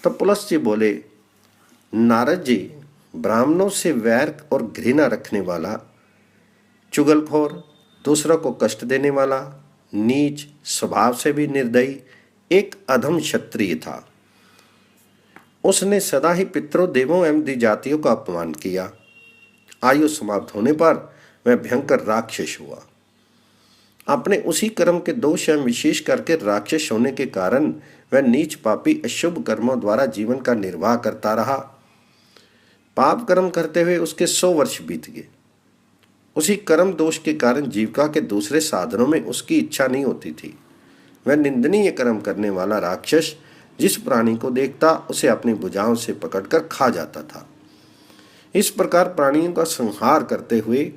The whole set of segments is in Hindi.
तब पुलस्त्य बोले, नारद जी, ब्राह्मणों से वैर और घृणा रखने वाला, चुगलखोर, दूसरों को कष्ट देने वाला, नीच, स्वभाव से भी निर्दयी एक अधम क्षत्रिय था। उसने सदा ही पितरों, देवों एवं द्विजातियों का अपमान किया। आयु समाप्त होने पर वह भयंकर राक्षस हुआ। अपने उसी कर्म के दोष एवं विशेष करके राक्षस होने के कारण वह नीच पापी अशुभ कर्मों द्वारा जीवन का निर्वाह करता रहा। पाप कर्म करते हुए उसके 100 वर्ष बीत गए। उसी कर्म दोष के कारण जीविका के दूसरे साधनों में उसकी इच्छा नहीं होती थी। वह निंदनीय कर्म करने वाला राक्षस जिस प्राणी को देखता उसे अपनी भुजाओं से पकड़कर खा जाता था। इस प्रकार प्राणियों का संहार करते हुए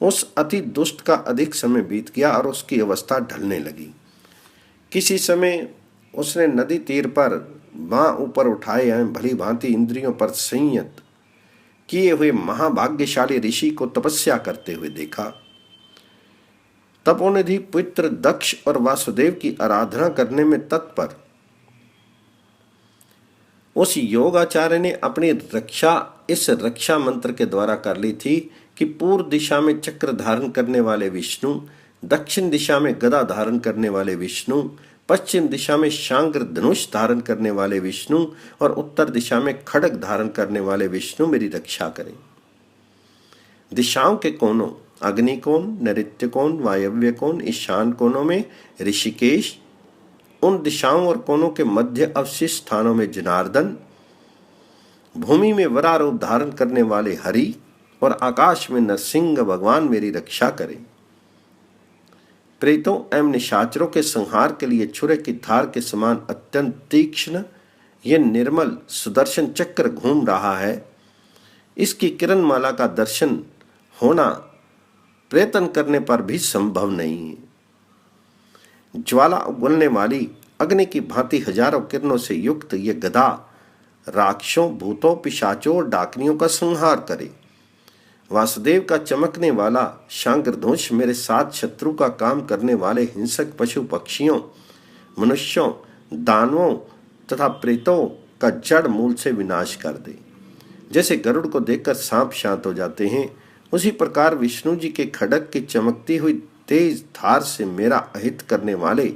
उस अति दुष्ट का अधिक समय बीत गया और उसकी अवस्था ढलने लगी। किसी समय उसने नदी तीर पर बाँह ऊपर उठाए एवं भली भांति इंद्रियों पर संयत किए हुए महाभाग्यशाली ऋषि को तपस्या करते हुए देखा। तपोनिधि पुत्र दक्ष और वासुदेव की आराधना करने में तत्पर उस योगाचार्य ने अपनी रक्षा इस रक्षा मंत्र के द्वारा कर ली थी कि पूर्व दिशा में चक्र धारण करने वाले विष्णु, दक्षिण दिशा में गदा धारण करने वाले विष्णु, पश्चिम दिशा में शांग्र धनुष धारण करने वाले विष्णु और उत्तर दिशा में खड्ग धारण करने वाले विष्णु मेरी रक्षा करें। दिशाओं के कोनों, अग्नि कोण, नैऋत्य कोण, वायव्य कोण, ईशान कोणों में ऋषिकेश, उन दिशाओं और कोनों के मध्य अवशिष्ट स्थानों में जनार्दन, भूमि में वराह रूप धारण करने वाले हरि और आकाश में नरसिंह भगवान मेरी रक्षा करें। प्रेतों एवं निशाचरों के संहार के लिए छुरे की धार के समान अत्यंत तीक्ष्ण यह निर्मल सुदर्शन चक्र घूम रहा है। इसकी किरण माला का दर्शन होना प्रयत्न करने पर भी संभव नहीं है। ज्वाला उगलने वाली अग्नि की भांति हजारों किरणों से युक्त ये गदा राक्षसों, भूतों, पिशाचों और डाकनियों का संहार करे। वासुदेव का चमकने वाला शांग्रधनुष मेरे साथ शत्रु का काम करने वाले हिंसक पशु पक्षियों, मनुष्यों, दानवों तथा प्रेतों का जड़ मूल से विनाश कर दे। जैसे गरुड़ को देखकर सांप शांत हो जाते हैं, उसी प्रकार विष्णु जी के खड्ग की चमकती हुई तेज धार से मेरा अहित करने वाले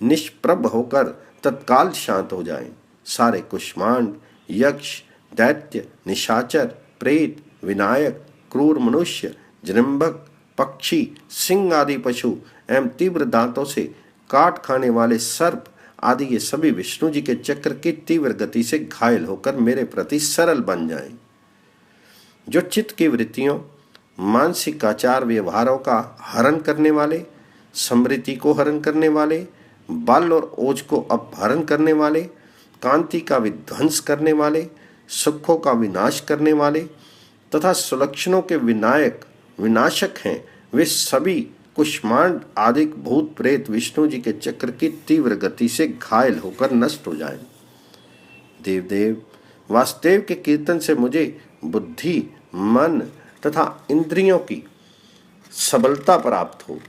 निष्प्रभ होकर तत्काल शांत हो जाएं। सारे कुष्मांड, यक्ष, दैत्य, निशाचर, प्रेत, विनायक, क्रूर मनुष्य, जृंभक, पक्षी, सिंह आदि पशु एवं तीव्र दांतों से काट खाने वाले सर्प आदि ये सभी विष्णु जी के चक्र की तीव्र गति से घायल होकर मेरे प्रति सरल बन जाएं। जो चित्त की वृत्तियों, मानसिक आचार व्यवहारों का हरण करने वाले, स्मृति को हरण करने वाले, बल और ओज को अपहरण करने वाले, कांति का विध्वंस करने वाले, सुखों का विनाश करने वाले तथा सुलक्षणों के विनाशक हैं, वे सभी कुष्मांड आदि भूत प्रेत विष्णु जी के चक्र की तीव्र गति से घायल होकर नष्ट हो जाएं। देवदेव वासुदेव के कीर्तन से मुझे बुद्धि, मन तथा इंद्रियों की सबलता प्राप्त हो।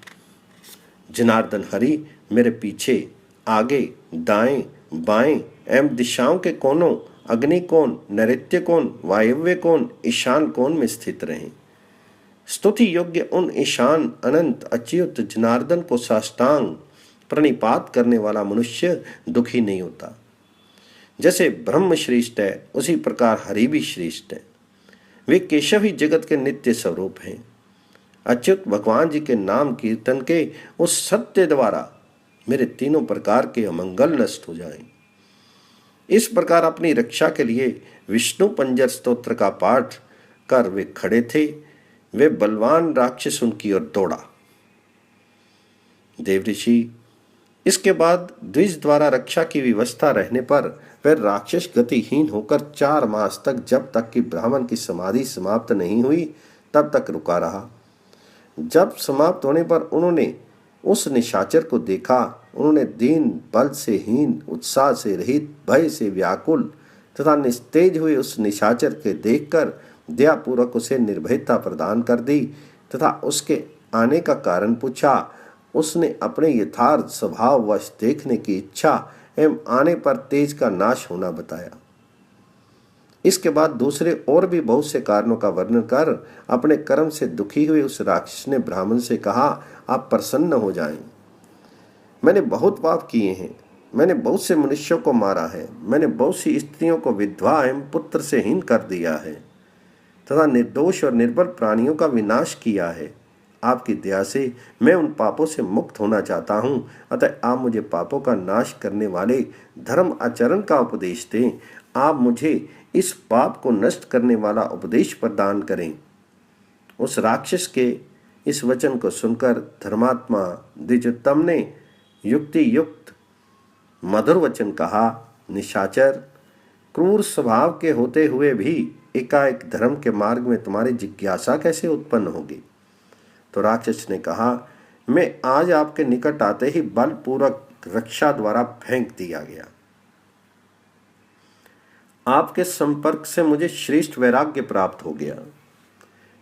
जनार्दन हरि मेरे पीछे, आगे, दाएं, बाएं एवं दिशाओं के कोनों, अग्नि कोण, नैऋत्य कोण, वायव्य कोण, ईशान कोण में स्थित रहें। स्तुति योग्य उन ईशान अनंत अच्युत जनार्दन को साष्टांग प्रणिपात करने वाला मनुष्य दुखी नहीं होता। जैसे ब्रह्म श्रेष्ठ है, उसी प्रकार हरि भी श्रेष्ठ है। वे केशव ही जगत के नित्य स्वरूप हैं। अच्युत भगवान जी के नाम कीर्तन के उस सत्य द्वारा मेरे तीनों प्रकार के अमंगल नष्ट हो जाएं। इस प्रकार अपनी रक्षा के लिए विष्णु पंजर स्तोत्र का पाठ कर वे खड़े थे। वे बलवान राक्षस उनकी ओर दौड़ा। देव ऋषि, इसके बाद द्विज द्वारा रक्षा की व्यवस्था रहने पर वह राक्षस गतिहीन होकर 4 मास तक, जब तक कि ब्राह्मण की समाधि समाप्त नहीं हुई तब तक रुका रहा। जब समाप्त होने पर उन्होंने उस निशाचर को देखा। उन्होंने दीन, बल से हीन, उत्साह से रहित, भय से व्याकुल तथा निस्तेज हुए उस निशाचर के देखकर दयापूर्वक उसे निर्भयता प्रदान कर दी तथा उसके आने का कारण पूछा। उसने अपने यथार्थ स्वभाववश देखने की इच्छा एवं आने पर तेज का नाश होना बताया। इसके बाद दूसरे और भी बहुत से कारणों का वर्णन कर अपने कर्म से दुखी हुए उस राक्षस ने ब्राह्मण से कहा, आप प्रसन्न हो जाएं। मैंने बहुत पाप किए हैं, मैंने बहुत से मनुष्यों को मारा है, मैंने बहुत सी स्त्रियों को विधवा एवं पुत्र से हीन कर दिया है तथा निर्दोष और निर्बल प्राणियों का विनाश किया है। आपकी दया से मैं उन पापों से मुक्त होना चाहता हूँ, अतः आप मुझे पापों का नाश करने वाले धर्म आचरण का उपदेश दें। आप मुझे इस पाप को नष्ट करने वाला उपदेश प्रदान करें। उस राक्षस के इस वचन को सुनकर धर्मात्मा द्विजोत्तम ने युक्ति युक्त मधुर वचन कहा, निशाचर, क्रूर स्वभाव के होते हुए भी एकाएक धर्म के मार्ग में तुम्हारी जिज्ञासा कैसे उत्पन्न होगी? तो राक्षस ने कहा, मैं आज आपके निकट आते ही बलपूर्वक रक्षा द्वारा फेंक दिया गया। आपके संपर्क से मुझे श्रेष्ठ वैराग्य प्राप्त हो गया।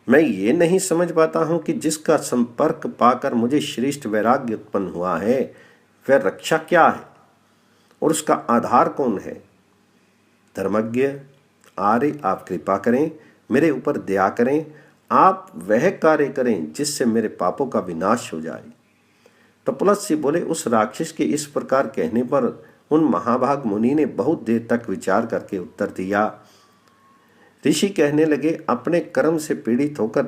मैं ये नहीं समझ पाता हूं कि जिसका संपर्क पाकर मुझे श्रेष्ठ वैराग्य उत्पन्न हुआ है वह रक्षा क्या है और उसका आधार कौन है? धर्मज्ञ आर्य, आप कृपा करें, मेरे ऊपर दया करें, आप वह कार्य करें जिससे मेरे पापों का विनाश हो जाए। तो पुलस्त्य बोले, उस राक्षस के इस प्रकार कहने पर उन महाभाग मुनि ने बहुत देर तक विचार करके उत्तर दिया। ऋषि कहने लगे, अपने कर्म से पीड़ित होकर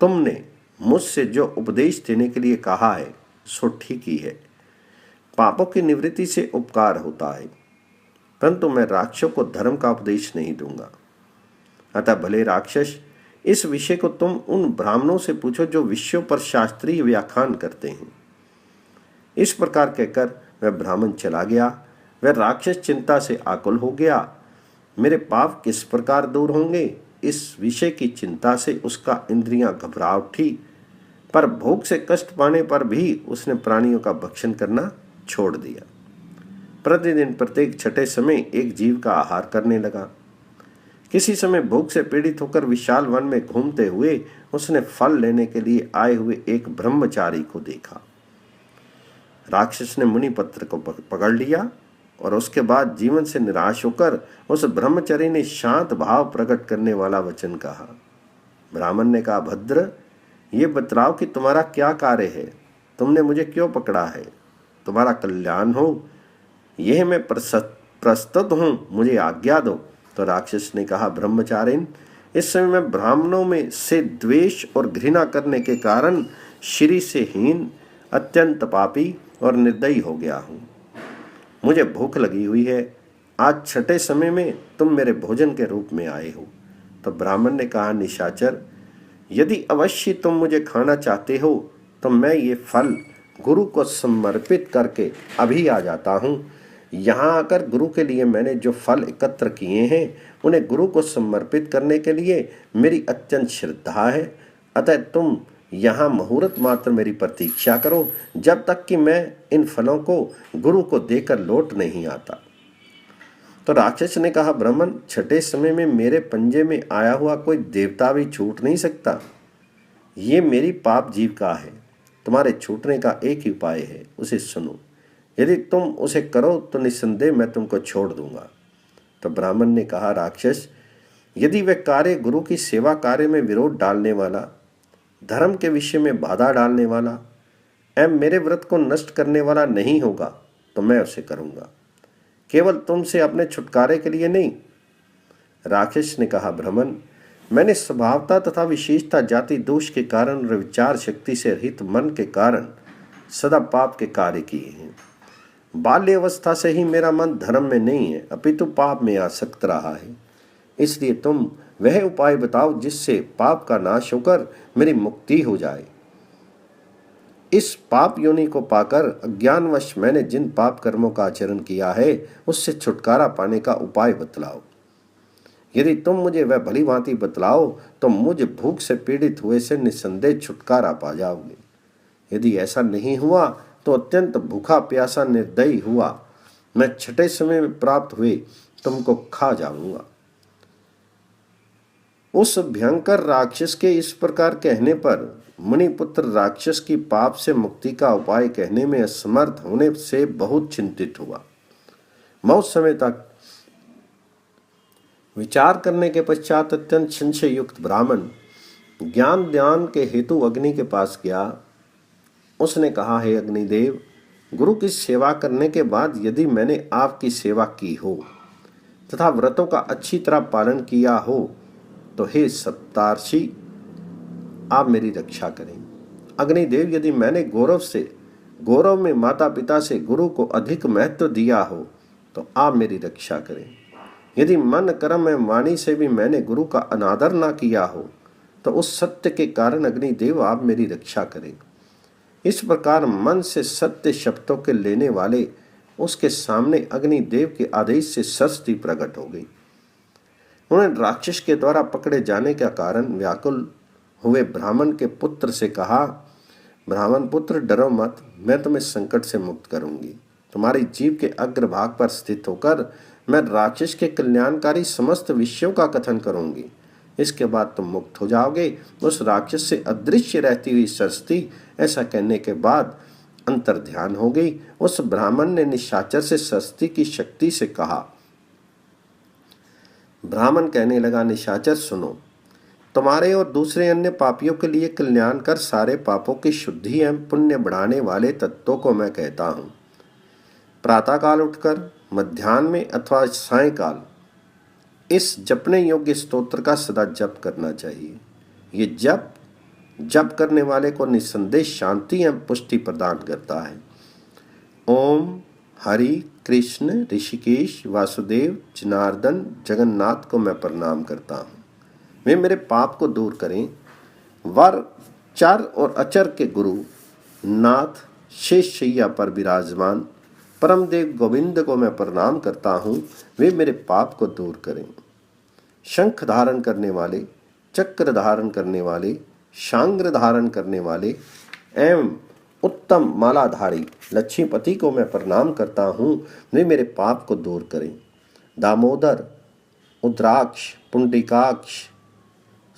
तुमने मुझसे जो उपदेश देने के लिए कहा है सो ठीक ही है। पापों की निवृत्ति से उपकार होता है, परंतु मैं राक्षसों को धर्म का उपदेश नहीं दूंगा। अतः भले राक्षस, इस विषय को तुम उन ब्राह्मणों से पूछो जो विषयों पर शास्त्रीय व्याख्यान करते हैं। इस प्रकार कहकर वह ब्राह्मण चला गया। वह राक्षस चिंता से आकुल हो गया। मेरे पाप किस प्रकार दूर होंगे, इस विषय की चिंता से उसका इंद्रियां घबरा उठी, पर भोग से कष्ट पाने पर भी उसने प्राणियों का भक्षण करना छोड़ दिया। प्रतिदिन प्रत्येक छठे समय एक जीव का आहार करने लगा। किसी समय भूख से पीड़ित होकर विशाल वन में घूमते हुए उसने फल लेने के लिए आए हुए एक ब्रह्मचारी को देखा। राक्षस ने मुनि पत्र को पकड़ लिया और उसके बाद जीवन से निराश होकर उस ब्रह्मचारी ने शांत भाव प्रकट करने वाला वचन कहा। ब्राह्मण ने कहा, भद्र, ये बतलाओ कि तुम्हारा क्या कार्य है, तुमने मुझे क्यों पकड़ा है? तुम्हारा कल्याण हो, यह मैं प्रस्तुत हूँ, मुझे आज्ञा दो। तो राक्षस ने कहा, ब्रह्मचारिण, इस समय मैं ब्राह्मणों में से द्वेष और घृणा करने के कारण श्री से हीन, अत्यंत पापी और निर्दयी हो गया हूँ। मुझे भूख लगी हुई है। आज छठे समय में तुम मेरे भोजन के रूप में आए हो। तो ब्राह्मण ने कहा, निशाचर, यदि अवश्य तुम मुझे खाना चाहते हो तो मैं ये फल गुरु को समर्पित करके अभी आ जाता हूँ। यहाँ आकर गुरु के लिए मैंने जो फल एकत्र किए हैं उन्हें गुरु को समर्पित करने के लिए मेरी अत्यंत श्रद्धा है। अतः तुम यहाँ मुहूर्त मात्र मेरी प्रतीक्षा करो, जब तक कि मैं इन फलों को गुरु को देकर लौट नहीं आता। तो राक्षस ने कहा, ब्राह्मण, छठे समय में मेरे पंजे में आया हुआ कोई देवता भी छूट नहीं सकता। ये मेरी पाप जीविका है। तुम्हारे छूटने का एक ही उपाय है, उसे सुनो। यदि तुम उसे करो तो निस्संदेह मैं तुमको छोड़ दूंगा। तो ब्राह्मण ने कहा, राक्षस, यदि वह कार्य गुरु की सेवा कार्य में विरोध डालने वाला, धर्म के विषय में बाधा डालने वाला एवं मेरे व्रत को नष्ट करने वाला नहीं होगा तो मैं उसे करूंगा, केवल तुमसे अपने छुटकारे के लिए नहीं। राक्षस ने कहा, ब्राह्मण, मैंने स्वभावता तथा विशेषता जाति दोष के कारण और विचार शक्ति से रहित मन के कारण सदा पाप के कार्य किए हैं। बाल्य अवस्था से ही मेरा मन धर्म में नहीं है, अपितु पाप में आसक्त रहा है। इसलिए तुम वह उपाय बताओ जिससे पाप का नाश होकर मेरी मुक्ति हो जाए। इस पाप योनि को पाकर अज्ञानवश मैंने जिन पाप कर्मों का आचरण किया है उससे छुटकारा पाने का उपाय बतलाओ। यदि तुम मुझे वह भली भांति बतलाओ तो मुझ भूख से पीड़ित हुए से निस्संदेह छुटकारा पा जाओगे। यदि ऐसा नहीं हुआ तो अत्यंत भूखा प्यासा निर्दयी हुआ मैं छठे समय में प्राप्त हुए तुमको खा जाऊंगा। उस भयंकर राक्षस के इस प्रकार कहने पर मुनिपुत्र राक्षस की पाप से मुक्ति का उपाय कहने में असमर्थ होने से बहुत चिंतित हुआ। बहुत समय तक विचार करने के पश्चात अत्यंत संशय युक्त ब्राह्मण ज्ञान ध्यान के हेतु अग्नि के पास गया। उसने कहा, हे अग्निदेव, गुरु की सेवा करने के बाद यदि मैंने आपकी सेवा की हो तथा व्रतों का अच्छी तरह पालन किया हो तो हे सप्तार्षि, आप मेरी रक्षा करें। अग्निदेव, यदि मैंने गौरव में माता पिता से गुरु को अधिक महत्व दिया हो तो आप मेरी रक्षा करें। यदि मन कर्म एवं वाणी से भी मैंने गुरु का अनादर ना किया हो तो उस सत्य के कारण अग्निदेव आप मेरी रक्षा करें। इस प्रकार मन से सत्य शब्दों के लेने वाले उसके सामने अग्निदेव के आदेश से सरस्वती प्रकट हो गई। उन्होंने राक्षस के द्वारा पकड़े जाने का कारण व्याकुल हुए ब्राह्मण के पुत्र से कहा, ब्राह्मण पुत्र, डरो मत, मैं तुम्हें संकट से मुक्त करूंगी। तुम्हारी जीभ के अग्रभाग पर स्थित होकर मैं राक्षस के कल्याणकारी समस्त विषयों का कथन करूंगी। इसके बाद तुम मुक्त हो जाओगे। उस राक्षस से अदृश्य रहती हुई सरस्वती ऐसा कहने के बाद अंतर ध्यान हो गई। उस ब्राह्मण ने निशाचर से सरस्वती की शक्ति से कहा। ब्राह्मण कहने लगा, निशाचर सुनो, तुम्हारे और दूसरे अन्य पापियों के लिए कल्याण कर सारे पापों की शुद्धि एवं पुण्य बढ़ाने वाले तत्वों को मैं कहता हूँ। प्रातःकाल उठकर मध्याह्न में अथवा सायंकाल इस जपने योग्य स्तोत्र का सदा जप करना चाहिए। ये जप करने वाले को निसंदेह शांति एवं पुष्टि प्रदान करता है। ओम हरि कृष्ण ऋषिकेश वासुदेव जनार्दन जगन्नाथ को मैं प्रणाम करता हूँ। वे मेरे पाप को दूर करें। वर चर और अचर के गुरु नाथ शेष शैया पर विराजमान परमदेव गोविंद को मैं प्रणाम करता हूँ। वे मेरे पाप को दूर करें। शंख धारण करने वाले, चक्र धारण करने वाले, शांग्र धारण करने वाले एवं उत्तम मालाधारी लक्ष्मीपति को मैं प्रणाम करता हूँ। वे मेरे पाप को दूर करें। दामोदर, उद्राक्ष, पुंडिकाक्ष,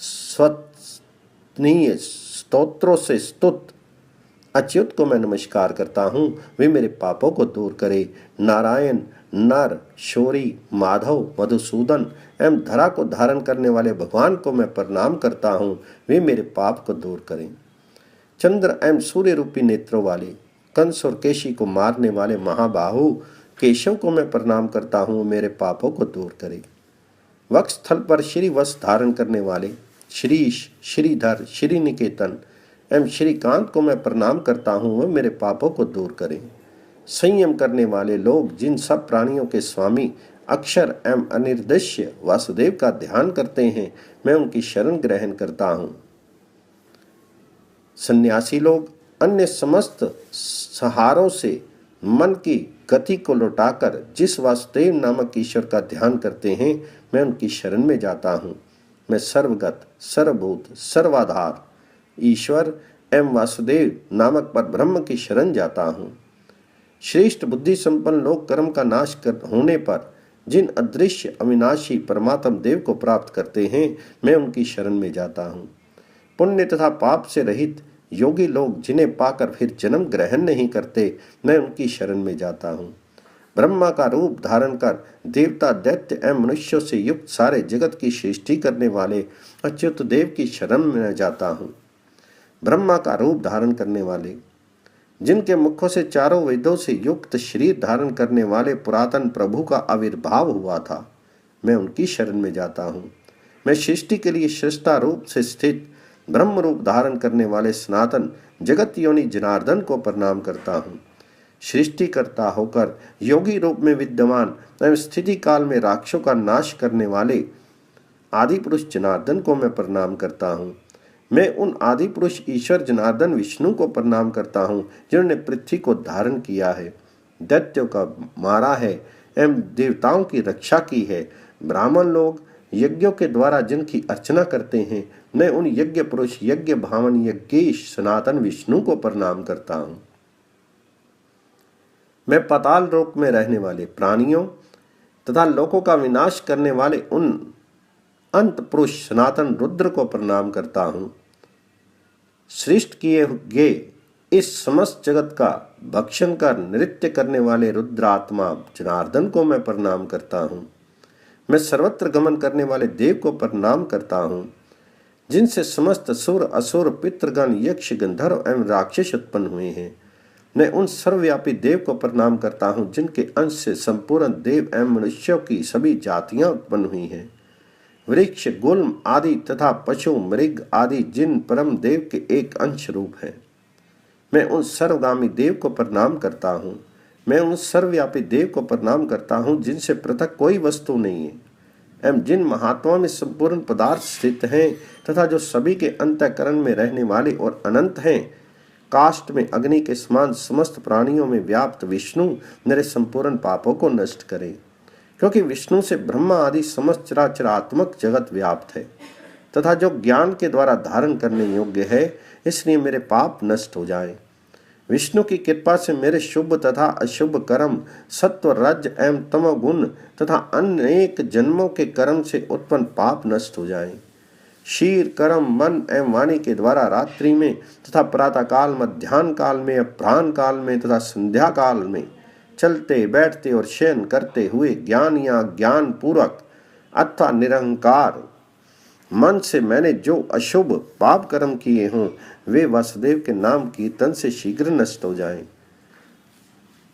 स्वत्नीय स्तोत्रों से स्तुत अच्युत को मैं नमस्कार करता हूँ। वे मेरे पापों को दूर करे। नारायण, नर, शौरी, माधव, मधुसूदन एवं धरा को धारण करने वाले भगवान को मैं प्रणाम करता हूँ। वे मेरे पाप को दूर करें। चंद्र एवं सूर्य रूपी नेत्रों वाले कंस और केशी को मारने वाले महाबाहु केशव को मैं प्रणाम करता हूँ। मेरे पापों को दूर करे। वक्ष स्थल पर श्री वस्त्र धारण करने वाले श्रीश, श्रीधर, श्रीनिकेतन एवं श्रीकांत को मैं प्रणाम करता हूँ। वह मेरे पापों को दूर करें। संयम करने वाले लोग जिन सब प्राणियों के स्वामी अक्षर एवं अनिर्देश्य वासुदेव का ध्यान करते हैं, मैं उनकी शरण ग्रहण करता हूँ। सन्यासी लोग अन्य समस्त सहारों से मन की गति को लौटाकर जिस वासुदेव नामक ईश्वर का ध्यान करते हैं, मैं उनकी शरण में जाता हूँ। मैं सर्वगत, सर्वभूत, सर्वाधार ईश्वर एवं वासुदेव नामक पर ब्रह्म की शरण जाता हूँ। श्रेष्ठ बुद्धि संपन्न लोग कर्म का नाश होने पर जिन अदृश्य अविनाशी परमात्म देव को प्राप्त करते हैं, मैं उनकी शरण में जाता हूँ। पुण्य तथा पाप से रहित योगी लोग जिन्हें पाकर फिर जन्म ग्रहण नहीं करते, मैं उनकी शरण में जाता हूँ। ब्रह्मा का रूप धारण कर देवता, दैत्य एवं मनुष्यों से युक्त सारे जगत की सृष्टि करने वाले अच्युत देव की शरण में जाता हूँ। ब्रह्मा का रूप धारण करने वाले, जिनके मुखों से चारों वेदों से युक्त शरीर धारण करने वाले पुरातन प्रभु का आविर्भाव हुआ था, मैं उनकी शरण में जाता हूँ। मैं सृष्टि के लिए सृष्टा रूप से स्थित ब्रह्म रूप धारण करने वाले सनातन जगत योनि जनार्दन को प्रणाम करता हूँ। सृष्टि करता होकर योगी रूप में विद्यमान एवं स्थिति काल में राक्षसों का नाश करने वाले आदि पुरुष जनार्दन को मैं प्रणाम करता हूँ। मैं उन आदि पुरुष ईश्वर जनार्दन विष्णु को प्रणाम करता हूँ, जिन्होंने पृथ्वी को धारण किया है, दैत्यों का मारा है एवं देवताओं की रक्षा की है। ब्राह्मण लोग यज्ञों के द्वारा जिनकी अर्चना करते हैं, मैं उन यज्ञ पुरुष, यज्ञ भावन, यज्ञेश सनातन विष्णु को प्रणाम करता हूँ। मैं पाताल लोक में रहने वाले प्राणियों तथा लोकों का विनाश करने वाले उन अंत पुरुष सनातन रुद्र को प्रणाम करता हूँ। सृष्टि किए गए इस समस्त जगत का भक्षण कर नृत्य करने वाले रुद्रात्मा जनार्दन को मैं प्रणाम करता हूँ। मैं सर्वत्र गमन करने वाले देव को प्रणाम करता हूँ, जिनसे समस्त सुर असुर पितृगण यक्ष गंधर्व एवं राक्षस उत्पन्न हुए हैं। मैं उन सर्वव्यापी देव को प्रणाम करता हूँ, जिनके अंश से संपूर्ण देव एवं मनुष्यों की सभी जातियां उत्पन्न हुई हैं। वृक्ष गुल्म आदि तथा पशु मृग आदि जिन परम देव के एक अंश रूप है। मैं उन सर्वगामी देव को प्रणाम करता हूँ। मैं उन सर्वव्यापी देव को प्रणाम करता हूँ, जिनसे पृथक कोई वस्तु नहीं है एवं जिन महात्माओं में संपूर्ण पदार्थ स्थित हैं तथा जो सभी के अंतःकरण में रहने वाले और अनंत हैं। काष्ठ में अग्नि के समान समस्त प्राणियों में व्याप्त विष्णु मेरे संपूर्ण पापों को नष्ट करे, क्योंकि विष्णु से ब्रह्मा आदि समस्त चराचरात्मक जगत व्याप्त है तथा जो ज्ञान के द्वारा धारण करने योग्य है, इसलिए मेरे पाप नष्ट हो जाए। विष्णु की कृपा से मेरे शुभ तथा अशुभ कर्म, सत्व रज एवं तमोगुण तथा अनेक जन्मों के कर्म से उत्पन्न पाप नष्ट हो जाएं। शीर कर्म मन एवं वाणी के द्वारा रात्रि में तथा प्रातः काल, मध्याह्न काल में, अपराह्न काल में तथा संध्या काल में चलते बैठते और शयन करते हुए ज्ञान या ज्ञान पूर्वक अथवा निरंकार मन से मैंने जो अशुभ पाप कर्म किए हों, वे वासुदेव के नाम कीर्तन से शीघ्र नष्ट हो जाएं।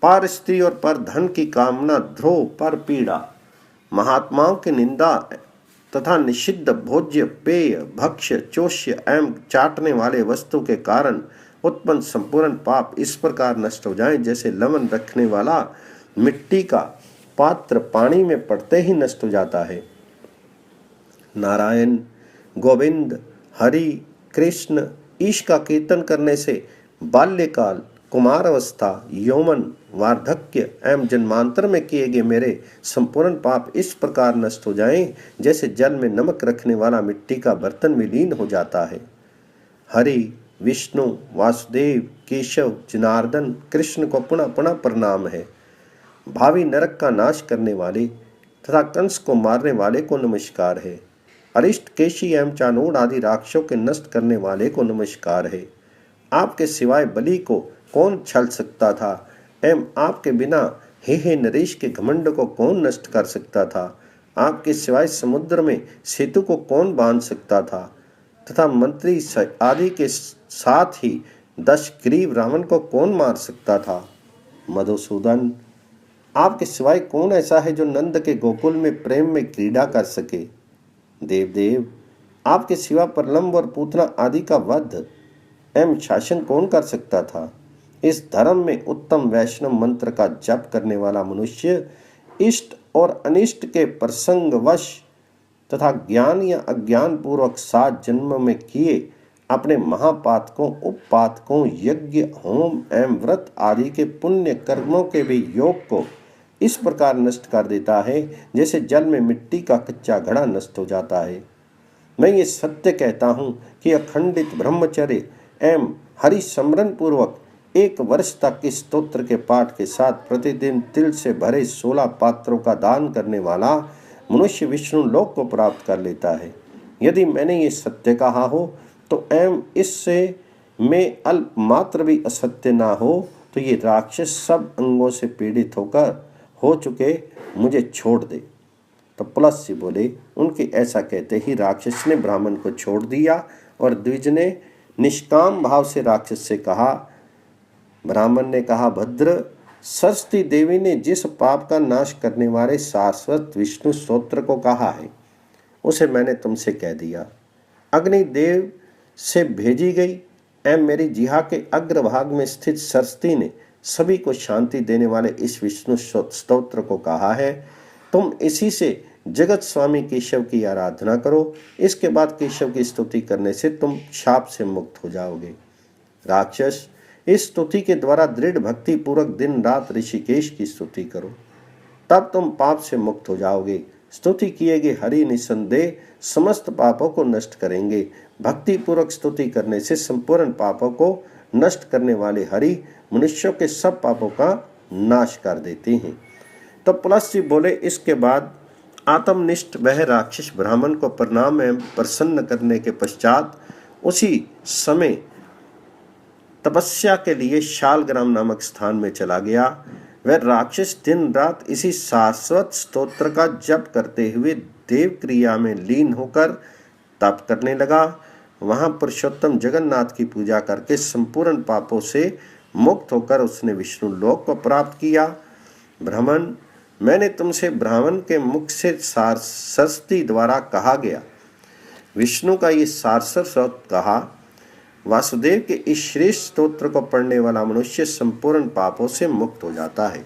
पर स्त्री और पर धन की कामना, द्रोह, पर पीड़ा, महात्माओं की निंदा तथा निषिद्ध भोज्य पेय भक्ष्य चोष्य एवं चाटने वाले वस्तु के कारण उत्पन्न संपूर्ण पाप इस प्रकार नष्ट हो जाएं, जैसे लवण रखने वाला मिट्टी का पात्र पानी में पड़ते ही नष्ट हो जाता है। नारायण, गोविंद, हरि, कृष्ण, ईश का कीर्तन करने से बाल्यकाल, कुमार अवस्था, यौवन, वार्धक्य एवं जन्मांतर में किए गए मेरे संपूर्ण पाप इस प्रकार नष्ट हो जाएं, जैसे जल में नमक रखने वाला मिट्टी का बर्तन विलीन हो जाता है। हरि, विष्णु, वासुदेव, केशव, जनार्दन, कृष्ण को पुनः पुनः प्रणाम है। भावी नरक का नाश करने वाले तथा कंस को मारने वाले को नमस्कार है। अरिष्ट, केशी एवं चाणूर आदि राक्षसों के नष्ट करने वाले को नमस्कार है। आपके सिवाय बलि को कौन छल सकता था एवं आपके बिना हे नरेश के घमंड को कौन नष्ट कर सकता था। आपके सिवाय समुद्र में सेतु को कौन बांध सकता था तथा मंत्री आदि के साथ ही 10 ग्रीव रावण को कौन मार सकता था। मधुसूदन, आपके सिवाय कौन ऐसा है जो नंद के गोकुल में प्रेम में क्रीड़ा कर सके। देवदेव, आपके सिवा प्रलंब और पूतना आदि का वध एवं शासन कौन कर सकता था। इस धर्म में उत्तम वैष्णव मंत्र का जप करने वाला मनुष्य इष्ट और अनिष्ट के प्रसंगवश तथा ज्ञान या अज्ञान पूर्वक 7 जन्म में किए अपने महापातकों, उपपातकों, यज्ञ, होम एवं व्रत आदि के पुण्य कर्मों के भी योग को इस प्रकार नष्ट कर देता है, जैसे जल में मिट्टी का कच्चा घड़ा नष्ट हो जाता है। मैं ये सत्य कहता हूँ कि अखंडित ब्रह्मचर्य एवं हरि स्मरण पूर्वक 1 वर्ष तक इस स्तोत्र के पाठ के साथ प्रतिदिन तिल से भरे 16 पात्रों का दान करने वाला मनुष्य विष्णु लोक को प्राप्त कर लेता है। यदि मैंने ये सत्य कहा हो तो एवं इससे में अल्प मात्र भी असत्य ना हो, तो ये राक्षस सब अंगों से पीड़ित होकर हो चुके मुझे छोड़ दे। तो पुलस्त्य बोले। उनके ऐसा कहते ही राक्षस ने ब्राह्मण को छोड़ दिया और द्विज ने निष्काम भाव से राक्षस से कहा। ब्राह्मण ने कहा, भद्र, सरस्वती देवी ने जिस पाप का नाश करने वाले शाश्वत विष्णु स्तोत्र को कहा है, उसे मैंने तुमसे कह दिया। अग्निदेव से भेजी गई एवं मेरी जिहा के अग्रभाग में स्थित सरस्वती ने सभी को शांति देने वाले इस विष्णु स्तोत्र को कहा है। तुम इसी से जगत स्वामी केशव की आराधना करो। इसके बाद केशव की स्तुति करने से तुम शाप से मुक्त हो जाओगे। राक्षस, इस स्तुति के द्वारा दृढ़ भक्ति पूर्वक दिन रात ऋषिकेश की स्तुति करो, तब तुम पाप से मुक्त हो जाओगे। स्तुति किए गए हरि निसंदेह समस्त पापों को नष्ट करेंगे। भक्ति पूर्वक स्तुति करने से संपूर्ण पापों को नष्ट करने वाले हरि मनुष्यों के सब पापों का नाश कर देते हैं। तो पुलस्त्य बोले। इसके बाद आत्मनिष्ठ वह राक्षस ब्राह्मण को प्रणाम एवं प्रसन्न करने के पश्चात उसी समय तपस्या के लिए शालग्राम नामक स्थान में चला गया। वह राक्षस दिन रात इसी शाश्वत स्तोत्र का जप करते हुए देव क्रिया में लीन होकर तप करने लगा। वहां पुरुषोत्तम जगन्नाथ की पूजा करके संपूर्ण पापों से मुक्त होकर उसने विष्णु लोक को प्राप्त किया। ब्राह्मण, मैंने तुमसे ब्राह्मण के मुख से सरस्वती द्वारा कहा गया विष्णु का ये सारस्वर श्लोक कहा। वासुदेव के इस श्रेष्ठ स्तोत्र को पढ़ने वाला मनुष्य संपूर्ण पापों से मुक्त हो जाता है।